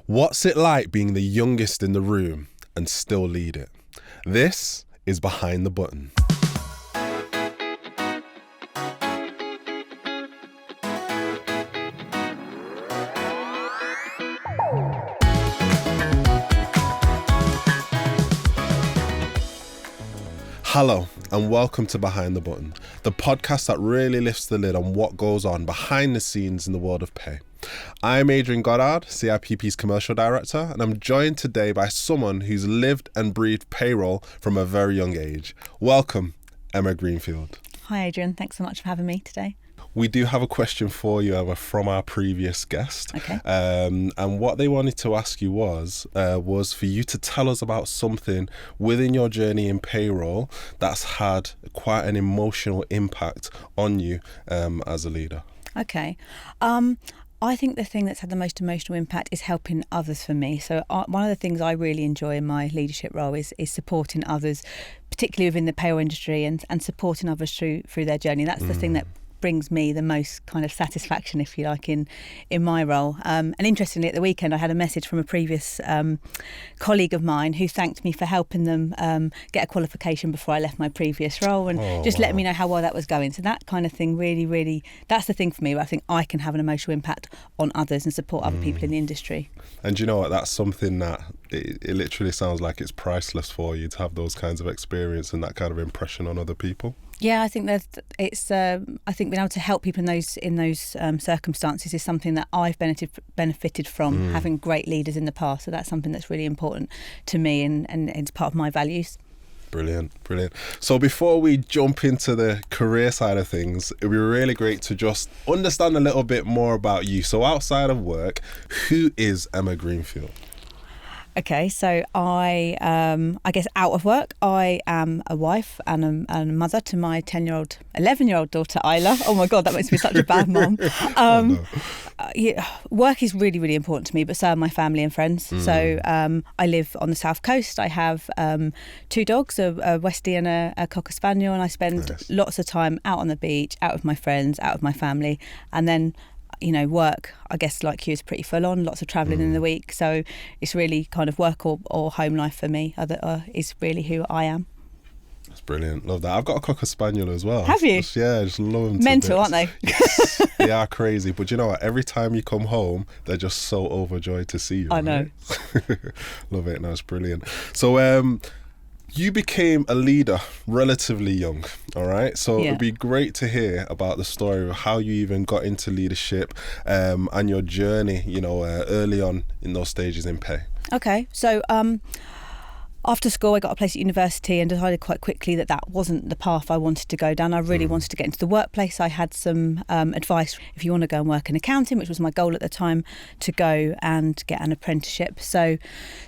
What's it like being the youngest in the room and still lead it? This is Behind the Button. Hello and welcome to Behind the Button, the podcast that really lifts the lid on what goes on behind the scenes in the world of pay. I'm Adrian Goddard, CIPP's Commercial Director, and I'm joined today by someone who's lived and breathed payroll from a very young age. Welcome, Emma Greenfield. Hi Adrian, thanks so much for having me today. We do have a question for you, Emma, from our previous guest. Okay. And what they wanted to ask you was for you to tell us about something within your journey in payroll that's had quite an emotional impact on you as a leader. Okay. I think the thing that's had the most emotional impact is helping others for me. So one of the things I really enjoy in my leadership role is supporting others, particularly within the payroll industry, and supporting others through their journey. That's the thing that brings me the most kind of satisfaction, if you like, in my role. And interestingly, at the weekend, I had a message from a previous colleague of mine who thanked me for helping them get a qualification before I left my previous role, and letting me know how well that was going. So that kind of thing really, that's the thing for me, where I think I can have an emotional impact on others and support other people in the industry. And you know what, that's something that it literally sounds like it's priceless for you to have those kinds of experience and that kind of impression on other people. Yeah, I think I think being able to help people in those circumstances is something that I've benefited from, having great leaders in the past. So that's something that's really important to me, and it's part of my values. Brilliant. So before we jump into the career side of things, it'd be really great to just understand a little bit more about you. So outside of work, who is Emma Greenfield? Okay, so I guess out of work, I am a wife and a mother to my 11-year-old daughter, Isla. Oh my God, that makes me such a bad mom. Work is really, really important to me, but so are my family and friends. So I live on the South Coast. I have 2 dogs, a Westie and a Cocker Spaniel, and I spend lots of time out on the beach, out with my friends, out with my family, and then work, I guess, like you, is pretty full on, lots of travelling in the week. So it's really kind of work or home life for me is really who I am. That's brilliant. Love that. I've got a Cocker Spaniel as well. Have you? Just love them. Mental, aren't they? Yes, they are crazy. But you know what? Every time you come home, they're just so overjoyed to see you. I know. Love it. No, it's brilliant. So, you became a leader relatively young, all right? So It'd be great to hear about the story of how you even got into leadership and your journey, early on in those stages in pay. Okay, so after school, I got a place at university and decided quite quickly that wasn't the path I wanted to go down. I really wanted to get into the workplace. I had some advice, if you want to go and work in accounting, which was my goal at the time, to go and get an apprenticeship. So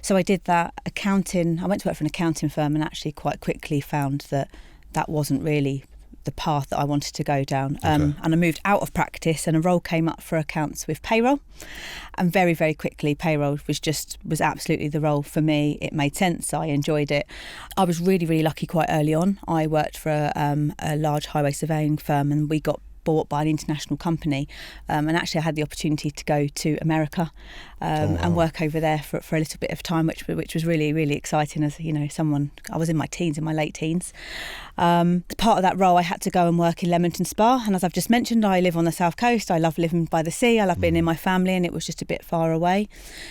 I did that. Accounting. I went to work for an accounting firm and actually quite quickly found that wasn't really the path that I wanted to go down. And I moved out of practice and a role came up for accounts with payroll. And very, very quickly, payroll was absolutely the role for me. It made sense. I enjoyed it. I was really, really lucky quite early on. I worked for a large highway surveying firm, and we got bought by an international company, and actually I had the opportunity to go to America and work over there for a little bit of time, which was really, really exciting. As someone, I was in my late teens. As part of that role, I had to go and work in Leamington Spa, and as I've just mentioned, I live on the South Coast. I love living by the sea. I love being in my family, and it was just a bit far away.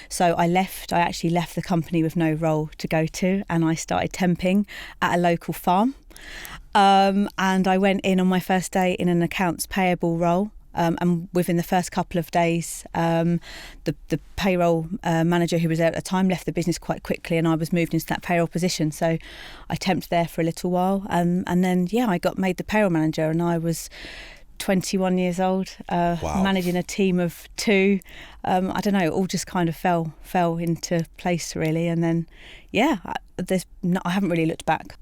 So I actually left the company with no role to go to, and I started temping at a local farm. And I went in on my first day in an accounts payable role. And within the first couple of days, the payroll manager who was there at the time left the business quite quickly, and I was moved into that payroll position. So I temped there for a little while. And then, I got made the payroll manager, and I was 21 years old, managing a team of 2. I don't know, it all just kind of fell into place, really. And then, I haven't really looked back.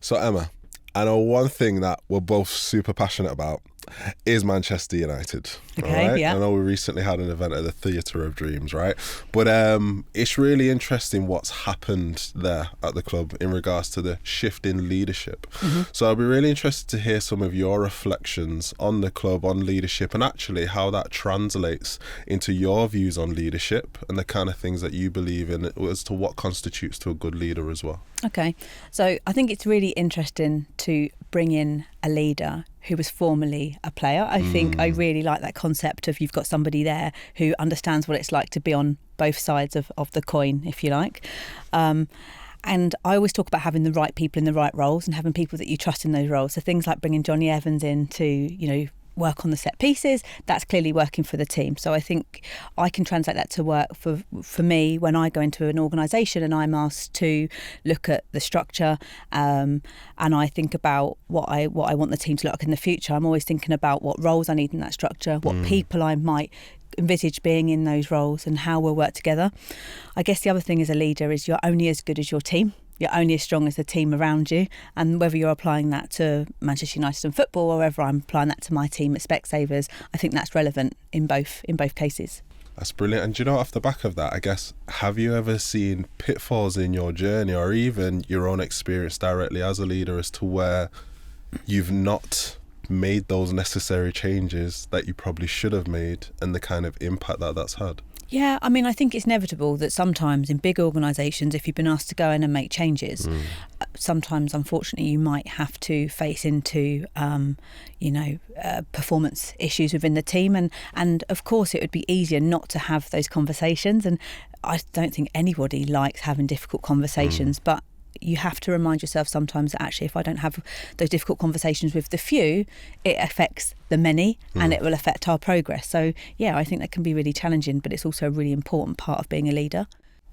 So, Emma, I know one thing that we're both super passionate about, is Manchester United. Okay, right? yeah. I know we recently had an event at the Theatre of Dreams, right? But it's really interesting what's happened there at the club in regards to the shift in leadership. So I'll be really interested to hear some of your reflections on the club, on leadership, and actually how that translates into your views on leadership and the kind of things that you believe in as to what constitutes to a good leader as well. Okay, so I think it's really interesting to bring in a leader who was formerly a player. I think I really like that concept of you've got somebody there who understands what it's like to be on both sides of the coin, if you like. And I always talk about having the right people in the right roles and having people that you trust in those roles. So things like bringing Johnny Evans in to, work on the set pieces, that's clearly working for the team. So I think I can translate that to work for me when I go into an organisation and I'm asked to look at the structure and I think about what I want the team to look like in the future. I'm always thinking about what roles I need in that structure, what people I might envisage being in those roles and how we'll work together. I guess the other thing as a leader is you're only as good as your team. You're only as strong as the team around you, and whether you're applying that to Manchester United and football or whether I'm applying that to my team at Specsavers, I think that's relevant in both cases. That's brilliant. And do you know, off the back of that, I guess, have you ever seen pitfalls in your journey or even your own experience directly as a leader as to where you've not made those necessary changes that you probably should have made and the kind of impact that that's had? Yeah, I mean, I think it's inevitable that sometimes in big organisations, if you've been asked to go in and make changes, sometimes, unfortunately, you might have to face into, performance issues within the team. And of course, it would be easier not to have those conversations. And I don't think anybody likes having difficult conversations, but you have to remind yourself sometimes that actually if I don't have those difficult conversations with the few, it affects the many and it will affect our progress. So yeah, I think that can be really challenging, but it's also a really important part of being a leader.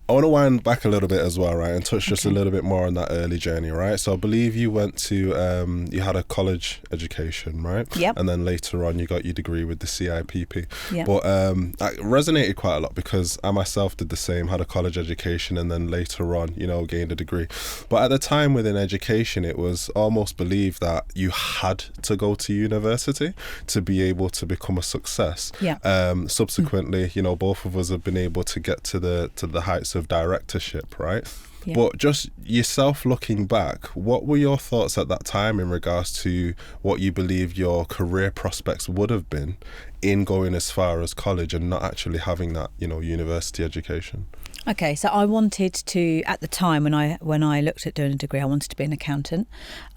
I want to wind back a little bit as well, right, and touch just a little bit more on that early journey, right? So I believe you went to, you had a college education, right? Yep. And then later on you got your degree with the CIPP. Yep. But that resonated quite a lot because I myself did the same, had a college education and then later on, gained a degree. But at the time within education, it was almost believed that you had to go to university to be able to become a success. Yeah. Subsequently, both of us have been able to get to the heights of directorship, right? Yeah. But just yourself looking back, what were your thoughts at that time in regards to what you believed your career prospects would have been in going as far as college and not actually having that, university education? Okay, so I wanted to, at the time when I looked at doing a degree, I wanted to be an accountant.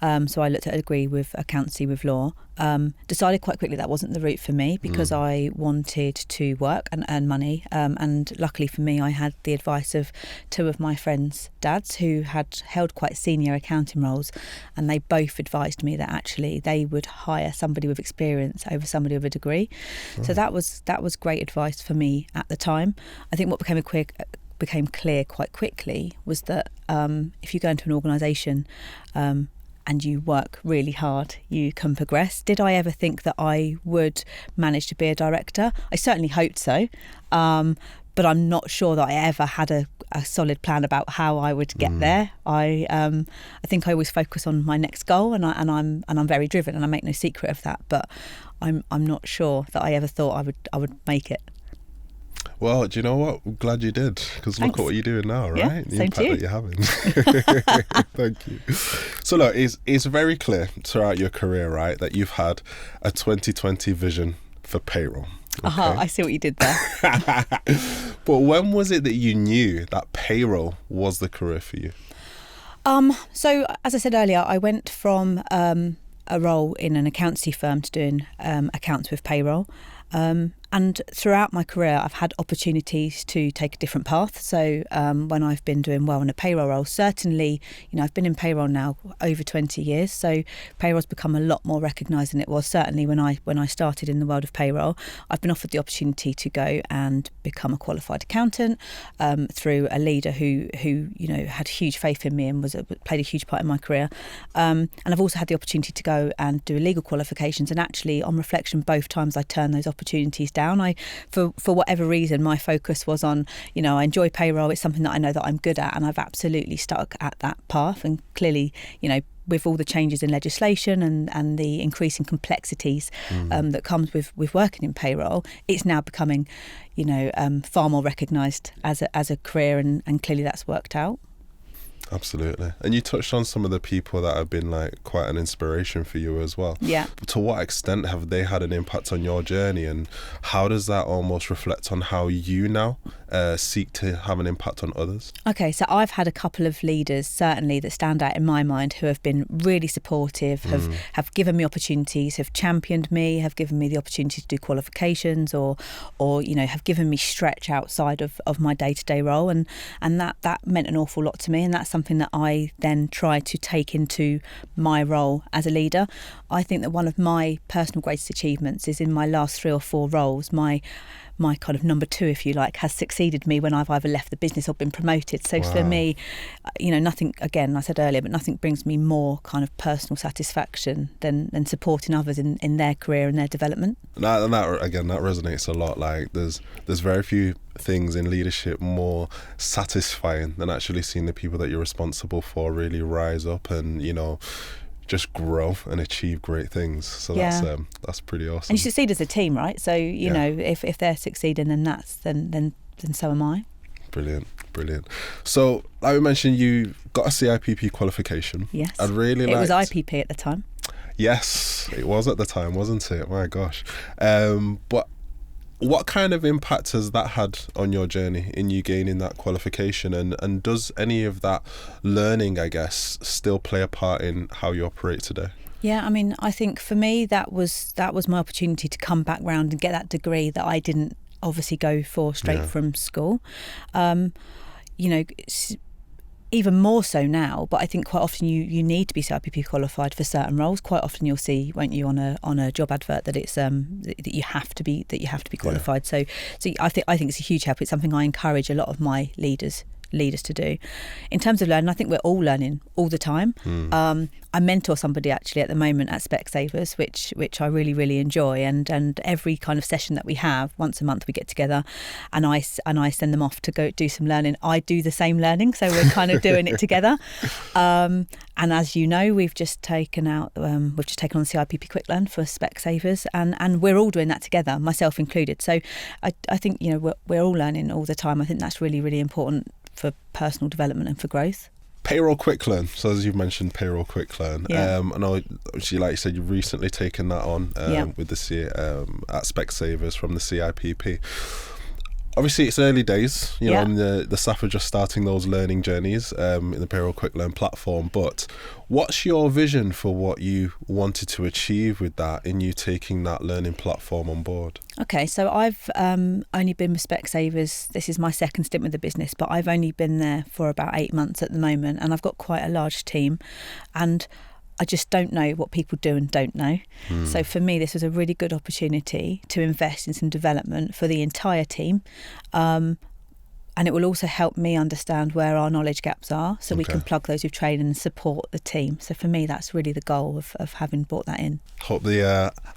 So I looked at a degree with accountancy with law. Decided quite quickly that wasn't the route for me because I wanted to work and earn money. And luckily for me, I had the advice of two of my friends' dads who had held quite senior accounting roles, and they both advised me that actually they would hire somebody with experience over somebody with a degree. Right. So that was great advice for me at the time. I think what became clear quite quickly was that if you go into an organisation and you work really hard, you can progress. Did I ever think that I would manage to be a director? I certainly hoped so, but I'm not sure that I ever had a solid plan about how I would get there. I think I always focus on my next goal, and I'm very driven, and I make no secret of that. But I'm not sure that I ever thought I would make it. Well, do you know what? I'm glad you did, because look at what you're doing now, right? Yeah, the same impact to you. that you're having. Thank you. So look, it's very clear throughout your career, right, that you've had a 2020 vision for payroll. Okay? I see what you did there. But when was it that you knew that payroll was the career for you? So as I said earlier, I went from a role in an accountancy firm to doing accounts with payroll. And throughout my career, I've had opportunities to take a different path. So when I've been doing well in a payroll role, certainly, I've been in payroll now over 20 years. So payroll's become a lot more recognised than it was certainly when I started in the world of payroll. I've been offered the opportunity to go and become a qualified accountant through a leader who had huge faith in me and played a huge part in my career. And I've also had the opportunity to go and do legal qualifications. And actually, on reflection, both times I turned those opportunities down. For whatever reason, my focus was on, I enjoy payroll. It's something that I know that I'm good at, and I've absolutely stuck at that path. And clearly, with all the changes in legislation and the increasing complexities that comes with working in payroll, it's now becoming, far more recognised as a career, and clearly that's worked out. Absolutely. And you touched on some of the people that have been like quite an inspiration for you as well. Yeah. To what extent have they had an impact on your journey, and how does that almost reflect on how you now seek to have an impact on others? Okay, so I've had a couple of leaders certainly that stand out in my mind who have been really supportive, have given me opportunities, have championed me, have given me the opportunity to do qualifications, or have given me stretch outside of my day-to-day role, and that meant an awful lot to me, and that's something that I then try to take into my role as a leader. I think that one of my personal greatest achievements is in my last 3 or 4 roles, my kind of number 2, if you like, has succeeded me when I've either left the business or been promoted. So For me, nothing, again, I said earlier, but nothing brings me more kind of personal satisfaction than supporting others in their career and their development. That resonates a lot. Like there's very few things in leadership more satisfying than actually seeing the people that you're responsible for really rise up and, just grow and achieve great things. So that's pretty awesome. And you succeed as a team, right? So if they're succeeding, then so am I. Brilliant. So like we mentioned, you got a CIPP qualification. Yes. It was IPP at the time. Yes, it was at the time, wasn't it? My gosh. But what kind of impact has that had on your journey in you gaining that qualification, and does any of that learning, I guess, still play a part in how you operate today? Yeah, I mean, I think for me that was my opportunity to come back round and get that degree that I didn't obviously go for straight from school. Even more so now, but I think quite often you need to be CIPP qualified for certain roles. Quite often you'll see, won't you, on a job advert that it's that you have to be qualified. So I think it's a huge help. It's something I encourage a lot of my leaders to do. In terms of learning, I think we're all learning all the time. I mentor somebody actually at the moment at Specsavers, which I really, really enjoy, and every kind of session that we have, once a month we get together and I send them off to go do some learning. I do the same learning, so we're kind of doing it together. And as you know, we've just taken on CIPP Quick Learn for Specsavers, and we're all doing that together, myself included. So I think we're all learning all the time. I think that's really, really important for personal development and for growth. Payroll Quick Learn. So as you've mentioned, Payroll Quick Learn. I know, obviously, like you said, you've recently taken that on with at Specsavers from the CIPP. Obviously, it's early days, and the staff are just starting those learning journeys in the Payroll Quick Learn platform. But what's your vision for what you wanted to achieve with that in you taking that learning platform on board? Okay, so I've only been with Specsavers. This is my second stint with the business, but I've only been there for about 8 months at the moment, and I've got quite a large team, and I just don't know what people do and don't know. So for me, this was a really good opportunity to invest in some development for the entire team. And it will also help me understand where our knowledge gaps are, so we can plug those with training and support the team. So for me, that's really the goal of having brought that in. Hope they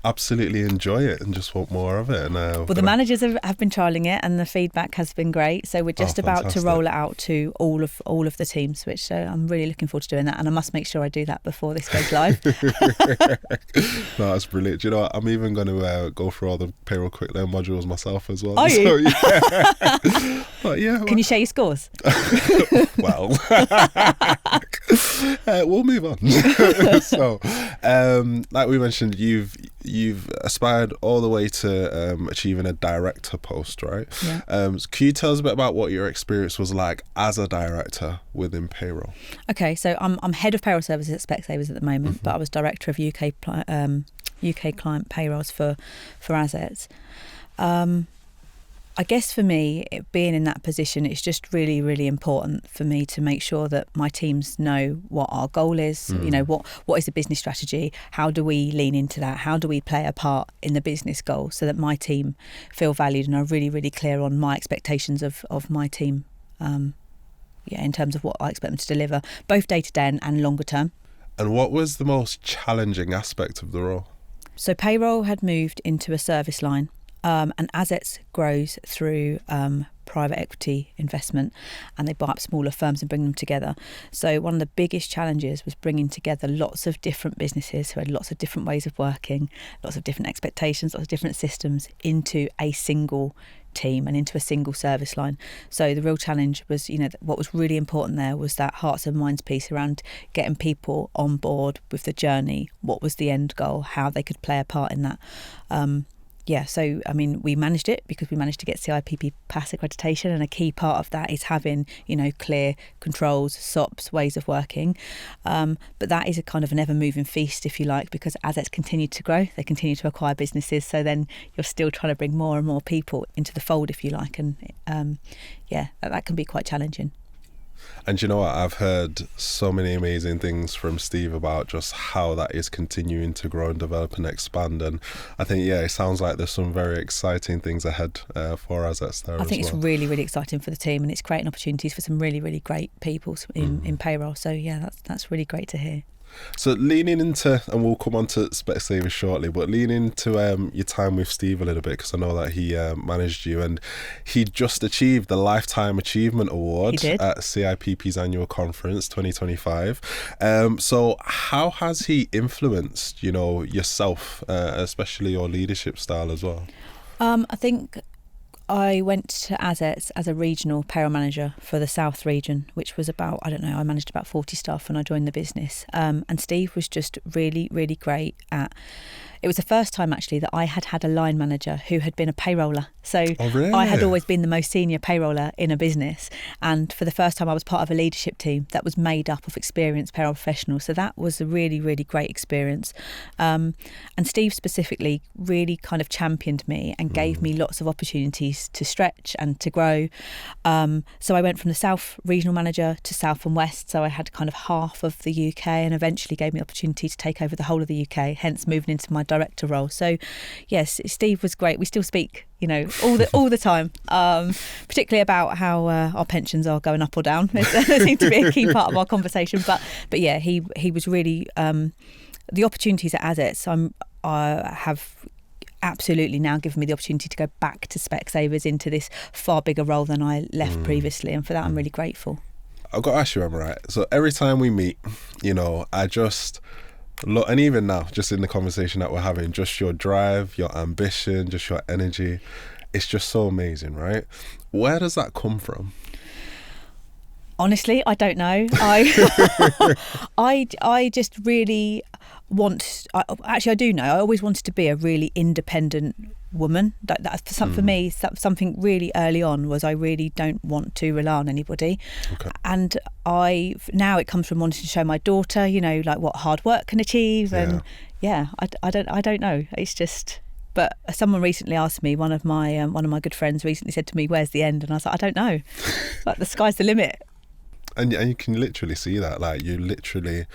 absolutely enjoy it and just want more of it. Well, the managers have been trialling it, and the feedback has been great. So we're just about to roll it out to all of the teams, which I'm really looking forward to doing that. And I must make sure I do that before this goes live. No, that's brilliant. Do you know what? I'm even going to go through all the Payroll Quick Learn modules myself as well. Are you? So, yeah. But, yeah. Can you share your scores? Well, we'll move on. So, like we mentioned, you've aspired all the way to achieving a director post, right? Yeah. Can you tell us a bit about what your experience was like as a director within payroll? Okay, so I'm head of Payroll Services at Specsavers at the moment, but I was director of UK client payrolls for Assets. I guess for me, being in that position, it's just really, really important for me to make sure that my teams know what our goal is, what is the business strategy, how do we lean into that, how do we play a part in the business goal, so that my team feel valued and are really, really clear on my expectations of my team, in terms of what I expect them to deliver, both day-to-day and longer term. And what was the most challenging aspect of the role? So payroll had moved into a service line And assets grows through private equity investment, and they buy up smaller firms and bring them together. So one of the biggest challenges was bringing together lots of different businesses who had lots of different ways of working, lots of different expectations, lots of different systems into a single team and into a single service line. So the real challenge was, what was really important there was that hearts and minds piece around getting people on board with the journey. What was the end goal? How they could play a part in that. So we managed it because we managed to get CIPP Pass accreditation, and a key part of that is having clear controls, SOPs, ways of working. But that is a kind of an ever-moving feast, if you like, because assets continue to grow, they continue to acquire businesses. So then you're still trying to bring more and more people into the fold, if you like, and that can be quite challenging. And you know what? I've heard so many amazing things from Steve about just how that is continuing to grow and develop and expand. And I think, it sounds like there's some very exciting things ahead for assets there. I think it's really, really exciting for the team, and it's creating opportunities for some really, really great people in payroll. So that's really great to hear. So leaning into, and we'll come on to Specsavers shortly, but leaning into your time with Steve a little bit, because I know that he managed you, and he just achieved the Lifetime Achievement Award at CIPP's annual conference 2025. So how has he influenced, yourself, especially your leadership style as well? I think I went to Assets as a regional payroll manager for the South region, which was about, I managed about 40 staff when I joined the business. And Steve was just really, really great at... It was the first time actually that I had a line manager who had been a payroller. So really? I had always been the most senior payroller in a business. And for the first time I was part of a leadership team that was made up of experienced payroll professionals. So that was a really, really great experience. And Steve specifically really kind of championed me and gave me lots of opportunities to stretch and to grow. So I went from the South regional manager to South and West. So I had kind of half of the UK, and eventually gave me the opportunity to take over the whole of the UK, hence moving into my director role. So yes, Steve was great. We still speak all the time, particularly about how our pensions are going up or down. It seemed to be a key part of our conversation. But yeah, he was really the opportunities at Assets. I have absolutely now given me the opportunity to go back to Specsavers into this far bigger role than I left previously, and for that I'm really grateful. I've got to ask you, Emma, right? So every time we meet, I just look, and even now, just in the conversation that we're having, just your drive, your ambition, just your energy, it's just so amazing, right? Where does that come from? Honestly, I don't know. I just really want... I do know. I always wanted to be a really independent woman. For me, something really early on was I really don't want to rely on anybody. Okay. And now it comes from wanting to show my daughter, like what hard work can achieve. And I don't know. It's just... But someone recently asked me, one of my good friends recently said to me, "Where's the end?" And I was like, I don't know. Like, the sky's the limit. And you can literally see that, like, you literally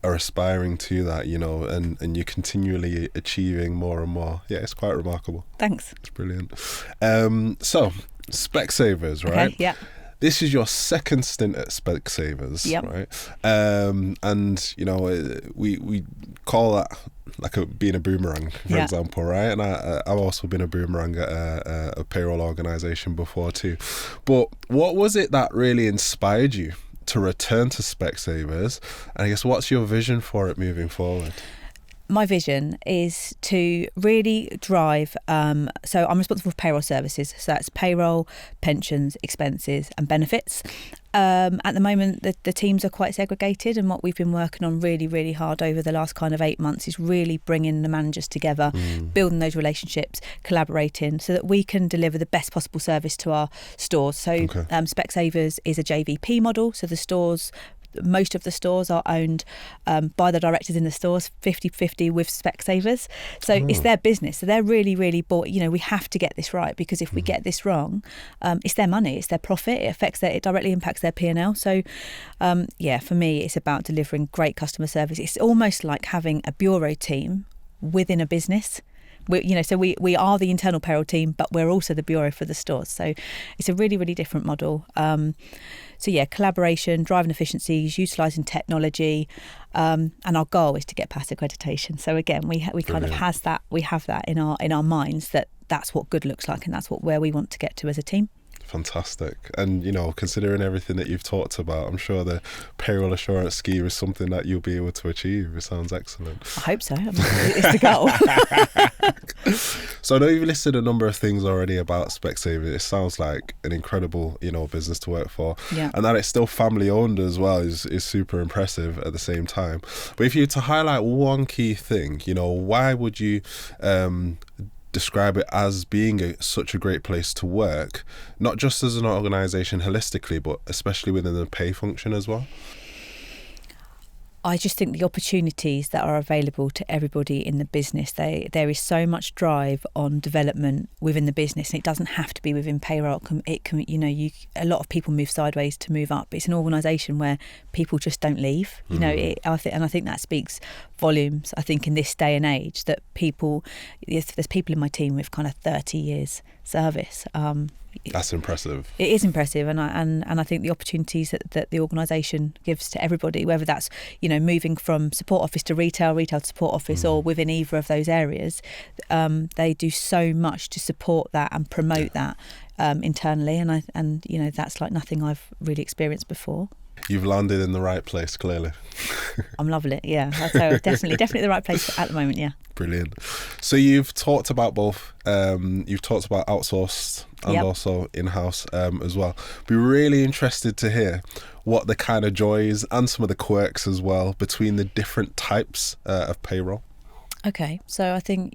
are aspiring to that, and you're continually achieving more and more. Yeah, it's quite remarkable. Thanks. It's brilliant. So, Specsavers, right? Okay, yeah. This is your second stint at Specsavers, right? And we call that like being a boomerang, for example, right? And I've also been a boomerang at a payroll organisation before too. But what was it that really inspired you to return to Specsavers? And I guess, what's your vision for it moving forward? My vision is to really drive, so I'm responsible for Payroll Services, so that's payroll, pensions, expenses and benefits. At the moment, the teams are quite segregated, and what we've been working on really, really hard over the last kind of 8 months is really bringing the managers together, building those relationships, collaborating so that we can deliver the best possible service to our stores. So Specsavers is a JVP model, so the stores... Most of the stores are owned by the directors in the stores, 50-50 with Specsavers. So it's their business. So they're really, really bought. We have to get this right, because if we get this wrong, it's their money, it's their profit. It directly impacts their P&L. So for me, it's about delivering great customer service. It's almost like having a bureau team within a business. We are the internal payroll team, but we're also the bureau for the stores. So it's a really, really different model. Collaboration, driving efficiencies, utilising technology, and our goal is to get past accreditation. So again, we kind of have that in our minds that that's what good looks like, and that's where we want to get to as a team. Fantastic. And, considering everything that you've talked about, I'm sure the payroll assurance scheme is something that you'll be able to achieve. It sounds excellent. I hope so. It's the goal. So I know you've listed a number of things already about Specsavers. It sounds like an incredible, business to work for. Yeah. And that it's still family owned as well is super impressive at the same time. But if you were to highlight one key thing, why would you describe it as being such a great place to work, not just as an organisation holistically, but especially within the pay function as well? I just think the opportunities that are available to everybody in the business, there is so much drive on development within the business, and it doesn't have to be within payroll. It can a lot of people move sideways to move up. It's an organisation where people just don't leave. I think that speaks volumes. I think in this day and age that there's people in my team with kind of 30 years service. That's impressive. It is impressive, and I think the opportunities that the organisation gives to everybody, whether that's moving from support office to retail to support office, or within either of those areas, they do so much to support that and promote that internally, and that's like nothing I've really experienced before. You've landed in the right place, clearly. I'm loving it, yeah. So definitely the right place at the moment, yeah. Brilliant. So you've talked about both. You've talked about outsourced and also in-house as well. Be really interested to hear what the kind of joys and some of the quirks as well between the different types of payroll. Okay, so I think,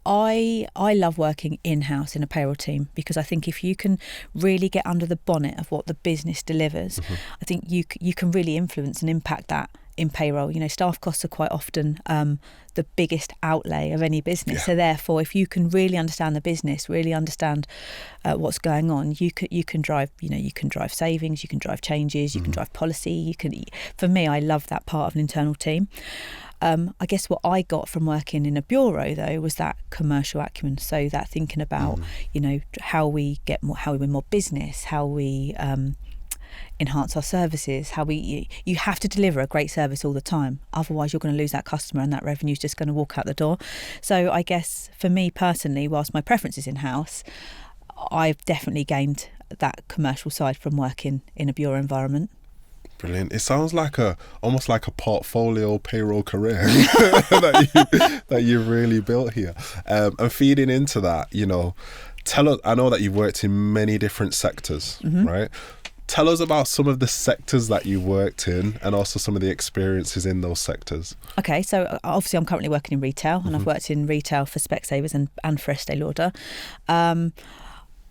I love working in-house in a payroll team, because I think if you can really get under the bonnet of what the business delivers, I think you can really influence and impact that in payroll. Staff costs are quite often the biggest outlay of any business. So therefore, if you can really understand the business, really understand what's going on, you can drive savings, you can drive changes, you can drive policy. For me, I love that part of an internal team. I guess what I got from working in a bureau though was that commercial acumen. So that thinking about how we win more business, how we enhance our services, you have to deliver a great service all the time, otherwise you're going to lose that customer and that revenue is just going to walk out the door. So I guess for me personally, whilst my preference is in-house, I've definitely gained that commercial side from working in a bureau environment. Brilliant. It sounds like almost like a portfolio payroll career that you've really built here. And feeding into that, tell us, I know that you've worked in many different sectors, right? Tell us about some of the sectors that you worked in and also some of the experiences in those sectors. Okay, so obviously I'm currently working in retail, and I've worked in retail for Specsavers and for Estee Lauder.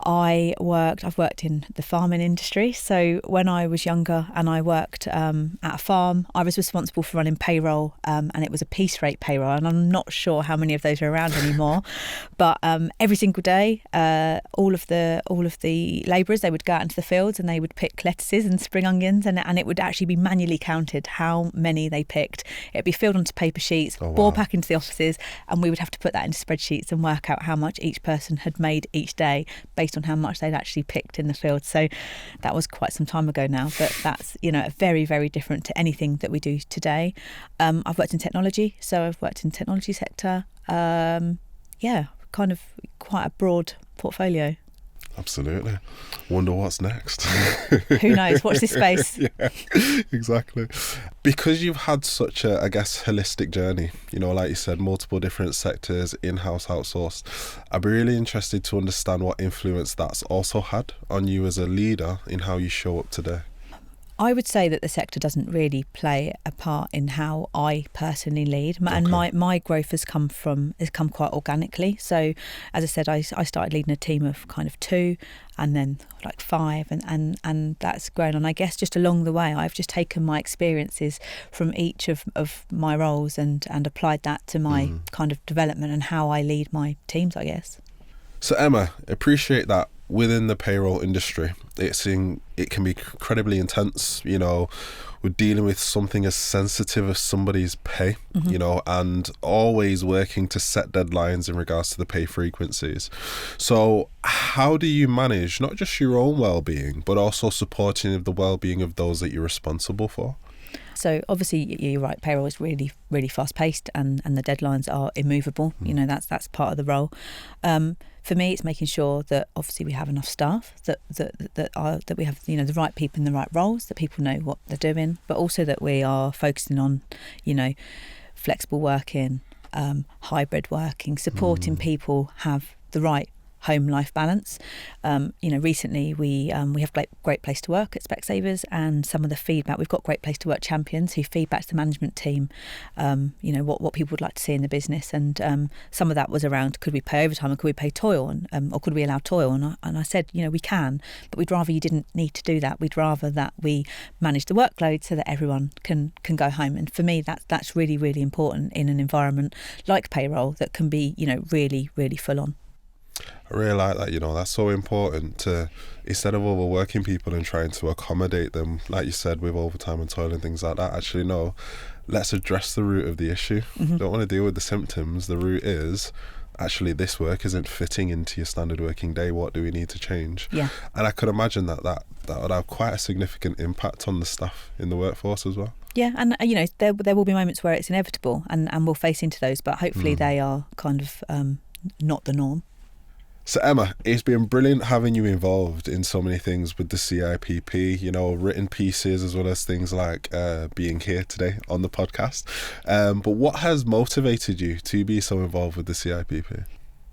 I've worked in the farming industry. So when I was younger and I worked at a farm, I was responsible for running payroll, and it was a piece rate payroll. And I'm not sure how many of those are around anymore, but every single day, all of the labourers, they would go out into the fields and they would pick lettuces and spring onions, and it would actually be manually counted how many they picked. It'd be filled onto paper sheets, ball back into the offices, and we would have to put that into spreadsheets and work out how much each person had made each day based on how much they'd actually picked in the field. So that was quite some time ago now, but that's very, very different to anything that we do today. I've worked in technology, so I've worked in the technology sector. Kind of quite a broad portfolio. Absolutely. Wonder what's next. Who knows? Watch this space. Yeah, exactly. Because you've had such a, I guess, holistic journey, like you said, multiple different sectors, in-house, outsourced. I'd be really interested to understand what influence that's also had on you as a leader in how you show up today. I would say that the sector doesn't really play a part in how I personally lead, and my growth has come quite organically. So, as I said, I started leading a team of kind of 2, and then like 5, and that's grown. And I guess just along the way, I've just taken my experiences from each of my roles and applied that to my kind of development and how I lead my teams, I guess. So Emma, appreciate that. Within the payroll industry, it can be incredibly intense. We're dealing with something as sensitive as somebody's pay, and always working to set deadlines in regards to the pay frequencies. So how do you manage not just your own well-being, but also supporting the well-being of those that you're responsible for? So obviously you're right, payroll is really, really fast paced and the deadlines are immovable. You know, that's part of the role. For me, it's making sure that obviously we have enough staff, that we have, you know, the right people in the right roles, that people know what they're doing, but also that we are focusing on, you know, flexible working, hybrid working, supporting people have the right home life balance. You know, recently we have great place to work at Specsavers, and some of the feedback, we've got great place to work champions who feedback to the management team, you know, what people would like to see in the business, and some of that was around, could we pay overtime or could we pay toil, or could we allow toil, and I said, you know, we can, but we'd rather you didn't need to do that. We'd rather that we manage the workload so that everyone can go home, and for me that's really, really important in an environment like payroll that can be, you know, really, really full on. I really like that, you know, that's so important to, instead of overworking people and trying to accommodate them, like you said, with overtime and toil and things like that, actually, no, let's address the root of the issue. Don't want to deal with the symptoms. The root is, actually, this work isn't fitting into your standard working day. What do we need to change? Yeah. And I could imagine that would have quite a significant impact on the staff in the workforce as well. Yeah, and you know, there will be moments where it's inevitable, and we'll face into those, but hopefully they are kind of not the norm. So Emma, it's been brilliant having you involved in so many things with the CIPP, you know, written pieces as well as things like being here today on the podcast. But what has motivated you to be so involved with the CIPP?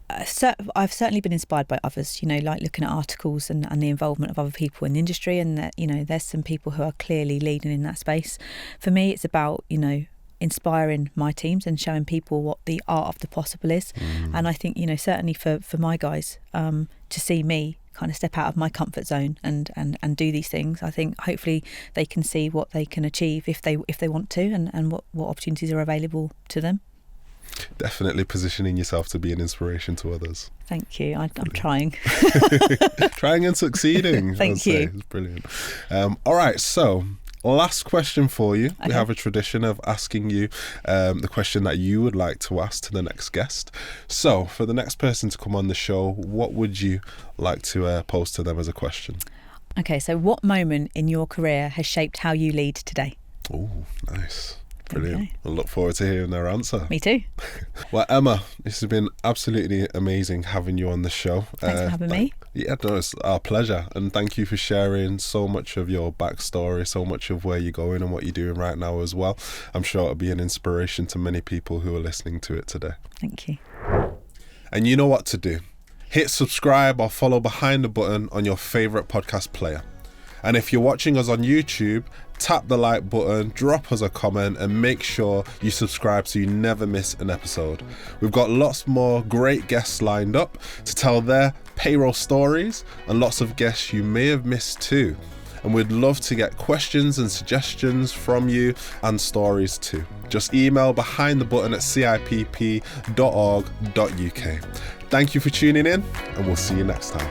I've certainly been inspired by others, you know, like looking at articles and the involvement of other people in the industry, and that, you know, there's some people who are clearly leading in that space. For me, it's about, you know, inspiring my teams and showing people what the art of the possible is. And I think, you know, certainly for my guys, to see me kind of step out of my comfort zone and do these things, I think hopefully they can see what they can achieve if they want to, and what opportunities are available to them. Definitely positioning yourself to be an inspiration to others. Thank you. I'm trying. Trying and succeeding. Thank you. It's brilliant. All right, so last question for you. Okay. We have a tradition of asking you the question that you would like to ask to the next guest. So for the next person to come on the show, what would you like to pose to them as a question? Okay, so what moment in your career has shaped how you lead today? Oh, nice. Brilliant. Okay. I look forward to hearing their answer. Me too. Well, Emma, this has been absolutely amazing having you on the show. Thanks for having me. Yeah, no, it's our pleasure. And thank you for sharing so much of your backstory, so much of where you're going and what you're doing right now as well. I'm sure it'll be an inspiration to many people who are listening to it today. Thank you. And you know what to do. Hit subscribe or follow behind the button on your favourite podcast player. And if you're watching us on YouTube, tap the like button, drop us a comment, and make sure you subscribe so you never miss an episode. We've got lots more great guests lined up to tell their payroll stories, and lots of guests you may have missed too. And we'd love to get questions and suggestions from you, and stories too. Just email behindthebutton@cipp.org.uk. Thank you for tuning in, and we'll see you next time.